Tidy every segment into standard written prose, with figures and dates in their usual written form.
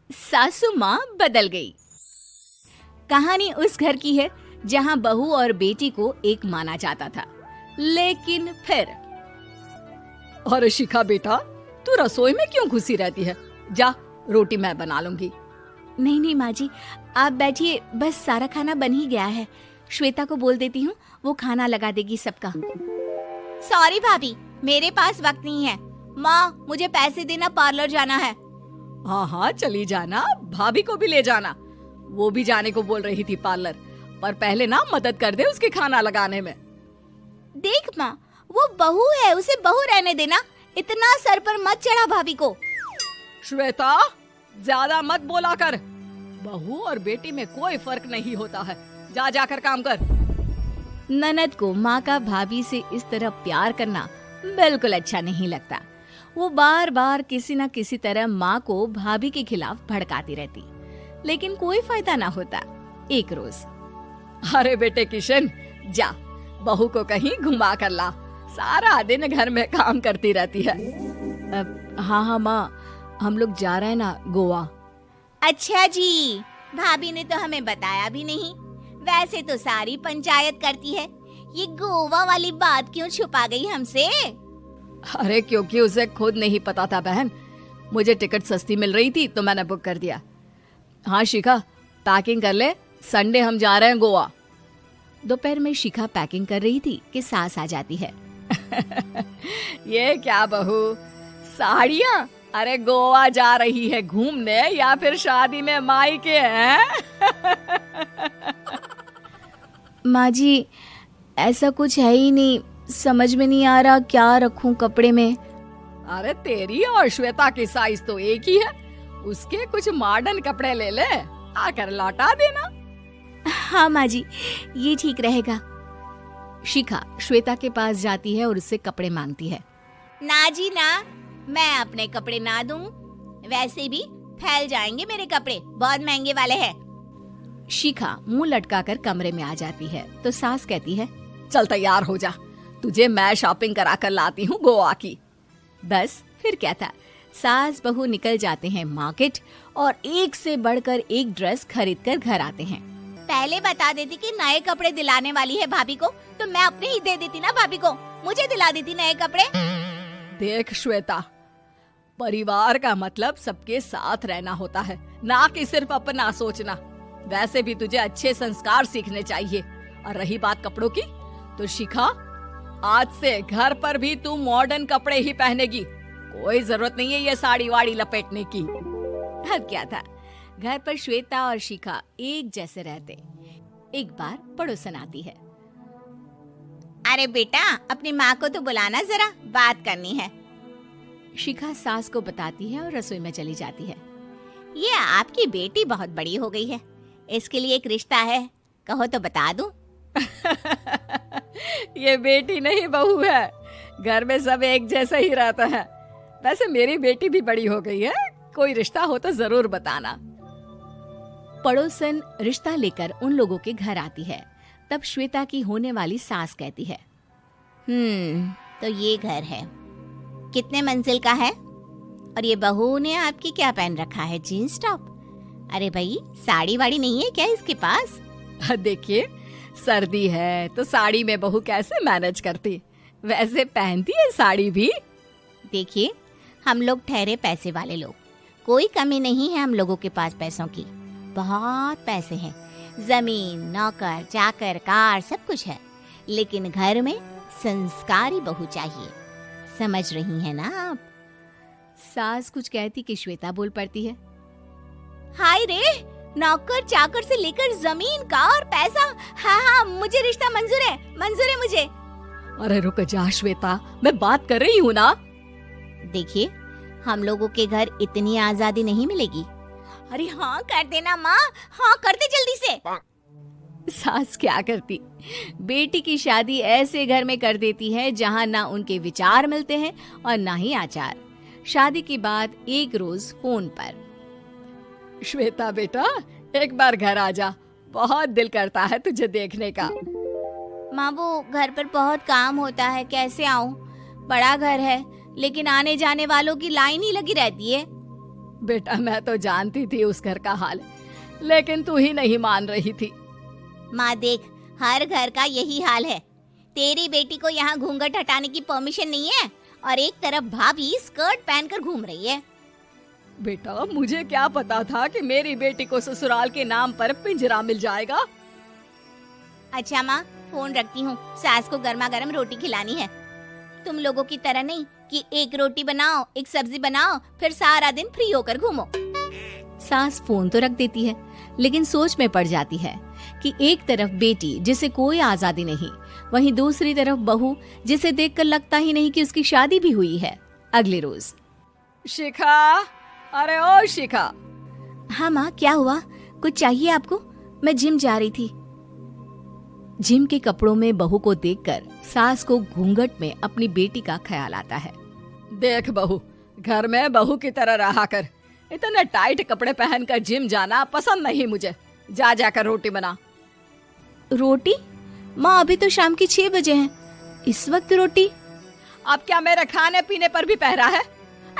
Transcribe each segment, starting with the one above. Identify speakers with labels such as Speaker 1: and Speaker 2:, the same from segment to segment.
Speaker 1: सासू माँ बदल गई। कहानी उस घर की है जहाँ बहू और बेटी को एक माना जाता था, लेकिन फिर
Speaker 2: अरे शिखा बेटा, तू रसोई में क्यों घुसी रहती है? जा, रोटी मैं बना लूंगी।
Speaker 1: नहीं नहीं माँ जी, आप बैठिए, बस सारा खाना बन ही गया है। श्वेता को बोल देती हूँ, वो खाना लगा देगी सबका। सॉरी भाभी, मेरे पास वक्त नहीं है। माँ, मुझे पैसे देना, पार्लर जाना है।
Speaker 2: हाँ हाँ चली जाना, भाभी को भी ले जाना। वो भी जाने को बोल रही थी पार्लर, पर पहले ना मदद कर दे उसके खाना लगाने में।
Speaker 1: देख माँ, वो बहू है, उसे बहू रहने देना, इतना सर पर मत चढ़ा भाभी को।
Speaker 2: श्वेता, ज्यादा मत बोला कर। बहू और बेटी में कोई फर्क नहीं होता है। जा जाकर काम कर।
Speaker 1: ननद को माँ का भाभी से इस तरह प्यार करना बिल्कुल अच्छा नहीं लगता। वो बार बार किसी न किसी तरह माँ को भाभी के खिलाफ भड़काती रहती, लेकिन कोई फायदा ना होता। एक रोज,
Speaker 2: अरे बेटे किशन, जा बहू को कहीं घुमा कर ला, सारा दिन घर में काम करती रहती है।
Speaker 1: हाँ हाँ माँ, हम लोग जा रहे हैं ना गोवा। अच्छा जी, भाभी ने तो हमें बताया भी नहीं। वैसे तो सारी पंचायत करती है, ये गोवा वाली बात क्यों छुपा गई हमसे?
Speaker 2: अरे क्योंकि उसे खुद नहीं पता था बहन। मुझे टिकट सस्ती मिल रही थी तो मैंने बुक कर दिया। हाँ शिखा, पैकिंग कर ले, संडे हम जा रहे हैं गोवा।
Speaker 1: दोपहर में शिखा पैकिंग कर रही थी कि सास आ जाती है।
Speaker 2: ये क्या बहू, साड़ियाँ? अरे गोवा जा रही है घूमने या फिर शादी में मायके हैं?
Speaker 1: माँ जी, ऐसा कुछ है ही नहीं, समझ में नहीं आ रहा क्या रखूं कपड़े में।
Speaker 2: अरे तेरी और श्वेता की साइज तो एक ही है, उसके कुछ मॉडर्न कपड़े ले ले, आकर लौटा देना।
Speaker 1: हाँ माँ जी, ये ठीक रहेगा। शिखा श्वेता के पास जाती है और उससे कपड़े मांगती है। ना जी ना, मैं अपने कपड़े ना दूं, वैसे भी फैल जाएंगे मेरे कपड़े, बहुत महंगे वाले हैं। शिखा मुंह लटकाकर कमरे में आ जाती है तो सास कहती है,
Speaker 2: चल तैयार हो जा, तुझे मैं शॉपिंग करा कर लाती हूँ गोवा की।
Speaker 1: बस फिर क्या था, सास बहू निकल जाते हैं मार्केट और एक से बढ़कर एक ड्रेस खरीद कर घर आते हैं। पहले बता देती कि नए कपड़े दिलाने वाली है भाभी को, तो मैं अपने ही दे देती ना भाभी को, मुझे दिला देती नए कपड़े।
Speaker 2: देख श्वेता, परिवार का मतलब सबके साथ रहना होता है, ना कि सिर्फ अपना सोचना। वैसे भी तुझे अच्छे संस्कार सीखने चाहिए। और रही बात कपड़ों की, तो शिखा, आज से घर पर भी तू मॉडर्न कपड़े ही पहनेगी। कोई जरूरत नहीं है ये साड़ी वाड़ी लपेटने की।
Speaker 1: अब क्या था, घर पर श्वेता और शिखा एक जैसे रहते। एक बार पड़ोसन आती है। अरे बेटा, अपनी माँ को तो बुलाना जरा, बात करनी है। शिखा सास को बताती है और रसोई में चली जाती है। ये आपकी बेटी बहुत बड़ी हो गई है, इसके लिए एक रिश्ता है, कहो तो बता दूं।
Speaker 2: ये बेटी नहीं बहू है, घर में सब एक जैसा ही रहता है। वैसे मेरी बेटी भी बड़ी हो गई है, कोई रिश्ता हो तो जरूर बताना।
Speaker 1: पड़ोसन रिश्ता लेकर उन लोगों के घर आती है। तब श्वेता की होने वाली सास कहती है, तो ये घर है, कितने मंजिल का है? और ये बहू ने आपकी क्या पहन रखा है, जीन्स टॉप? अरे भाई, साड़ी वाड़ी नहीं है क्या इसके पास?
Speaker 2: देखिए, सर्दी है तो साड़ी में बहू कैसे मैनेज करती, वैसे पहनती है साड़ी भी।
Speaker 1: देखिए, हम लोग ठहरे पैसे वाले लोग, कोई कमी नहीं है हम लोगों के पास पैसों की, बहुत पैसे हैं, जमीन, नौकर चाकर, कार, सब कुछ है, लेकिन घर में संस्कारी बहू चाहिए, समझ रही हैं ना आप? सास कुछ कहती कि श्वेता बोल पड़ती है, हाय रे, नौकर चाकर से लेकर जमीन, कार, पैसा, हाँ हाँ मुझे रिश्ता मंजूर है मुझे।
Speaker 2: अरे रुक जा श्वेता, मैं बात कर रही हूँ ना।
Speaker 1: देखिए, हम लोगों के घर इतनी आजादी नहीं मिलेगी। अरे हाँ कर देना माँ, हाँ कर दे जल्दी से। सास क्या करती, बेटी की शादी ऐसे घर में कर देती है जहाँ ना उनके विचार मिलते हैं और ना ही आचार। शादी के बाद एक रोज फोन पर,
Speaker 2: श्वेता बेटा, एक बार घर आ जा, बहुत दिल करता है तुझे देखने का।
Speaker 1: माँ, वो घर पर बहुत काम होता है, कैसे आऊँ? बड़ा घर है, लेकिन आने जाने वालों की लाइन ही लगी रहती है।
Speaker 2: बेटा मैं तो जानती थी उस घर का हाल, लेकिन तू ही नहीं मान रही थी।
Speaker 1: माँ देख, हर घर का यही हाल है। तेरी बेटी को यहाँ घूंघट हटाने की परमिशन नहीं है और एक तरफ भाभी स्कर्ट पहनकर घूम रही है।
Speaker 2: बेटा मुझे क्या पता था कि मेरी बेटी को ससुराल के नाम पर पिंजरा मिल जाएगा।
Speaker 1: अच्छा माँ, फोन रखती हूँ, सास को गर्मा गर्म रोटी खिलानी है। तुम लोगों की तरह नहीं कि एक रोटी बनाओ, एक सब्जी बनाओ, फिर सारा दिन फ्री होकर घूमो। सास फोन तो रख देती है, लेकिन सोच में पड़ जाती है कि एक तरफ बेटी जिसे कोई आजादी नहीं, वहीं दूसरी तरफ बहू जिसे देखकर लगता ही नहीं कि उसकी शादी भी हुई है। अगले रोज।
Speaker 2: शिखा, अरे ओ शिखा।
Speaker 1: हाँ माँ, क्या हुआ? कुछ चाहिए आपको? मैं जिम जा रही थी। जिम के कपड़ों में बहू को देखकर सास को घूंघट में अपनी बेटी का ख्याल आता है।
Speaker 2: देख बहू, घर में बहू की तरह रहा कर। इतने टाइट कपड़े पहनकर जिम जाना पसंद नहीं मुझे। जा जाकर रोटी बना।
Speaker 1: रोटी? माँ अभी तो शाम के 6 बजे हैं, इस वक्त रोटी?
Speaker 2: अब क्या मेरे खाने पीने पर भी पहरा है?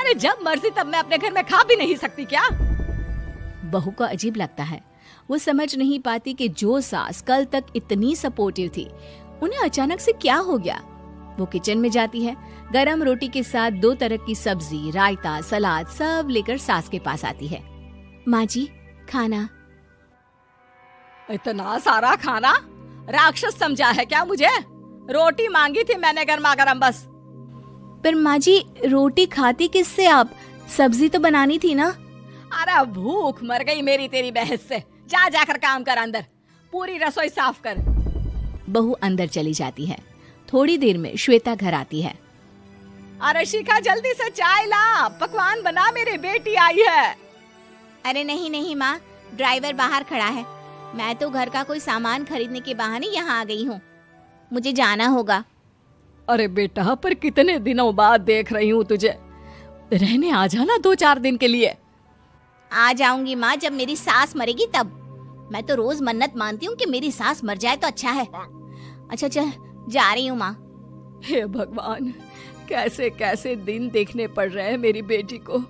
Speaker 2: अरे जब मर्जी तब मैं अपने घर में खा भी नहीं सकती क्या?
Speaker 1: बहू को अजीब लगता है। वो समझ नहीं पाती कि जो सास कल तक इतनी सपोर्टिव थी, उन्हें अचानक से क्या हो गया। वो किचन में जाती है, गरम रोटी के साथ 2 तरह की सब्जी, रायता, सलाद सब लेकर सास के पास आती है। माँ जी, खाना।
Speaker 2: इतना सारा खाना? राक्षस समझा है क्या मुझे? रोटी मांगी थी मैंने गर्मा गर्म बस।
Speaker 1: पर माँ जी, रोटी खाती किससे आप? सब्जी तो बनानी थी ना।
Speaker 2: अरे भूख मर गई मेरी तेरी बहस से। जा जाकर काम कर, अंदर पूरी रसोई साफ कर।
Speaker 1: बहू अंदर चली जाती है। थोड़ी देर में श्वेता घर आती है।
Speaker 2: अरे शिखा जल्दी से चाय ला, पकवान बना, मेरी बेटी आई है।
Speaker 1: अरे नहीं नहीं माँ, ड्राइवर बाहर खड़ा है। मैं तो घर का कोई सामान खरीदने के बहाने यहाँ आ गई हूँ, मुझे जाना होगा।
Speaker 2: अरे बेटा, पर कितने दिनों बाद देख रही हूँ तुझे, रहने आ जाना 2-4 दिन के लिए।
Speaker 1: आ जाऊंगी माँ, जब मेरी सास मरेगी तब। मैं तो रोज मन्नत मानती हूँ कि मेरी सास मर जाए तो अच्छा है। अच्छा चल, जा रही हूँ माँ।
Speaker 2: हे भगवान, कैसे कैसे दिन देखने पड़ रहे हैं मेरी बेटी को।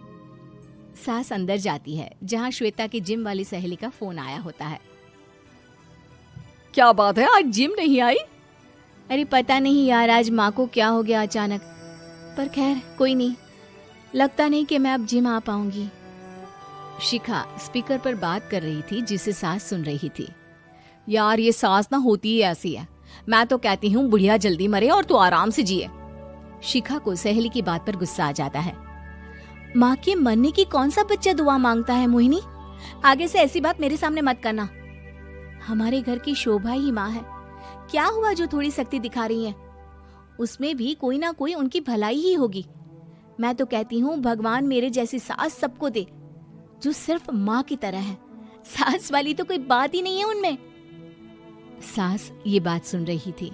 Speaker 1: सास अंदर जाती है, जहाँ श्वेता की जिम वाली सहेली का फोन आया होता है।
Speaker 2: क्या बात है, आज जिम नहीं आई?
Speaker 1: अरे पता नहीं यार, आज माँ को क्या हो गया अचानक। पर खैर कोई नहीं, लगता नहीं कि मैं अब जिम आ पाऊंगी। शिखा स्पीकर पर बात कर रही थी, जिसे सास सुन रही थी।
Speaker 2: यार ये सास ना होती ही ऐसी है। मैं तो कहती हूँ बुढ़िया जल्दी मरे और तू आराम से जिए।
Speaker 1: शिखा को सहेली की बात पर गुस्सा आ जाता है। माँ के मरने की कौन सा बच्चा दुआ मांगता है मोहिनी? आगे से ऐसी बात मेरे सामने मत करना। हमारे घर की शोभा ही माँ है। क्या हुआ जो थोड़ी सख्ती दिखा रही है? उसमें भी कोई ना कोई उनकी भलाई ही होगी। मैं तो कहती हूँ भगवान मेरे जैसी सास सबको दे, जो सिर्फ माँ की तरह है। सास वाली तो कोई बात ही नहीं है उनमें। सास ये बात सुन रही थी।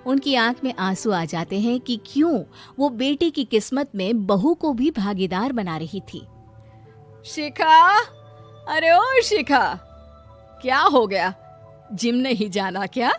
Speaker 1: उनकी आंख में आंसू आ जाते हैं कि क्यों वो बेटे की किस्मत में बहू को भी भागीदार बना रही थी।
Speaker 2: शिखा, अरे ओ शिखा, क्या हो गया? जिम नहीं जाना क्या?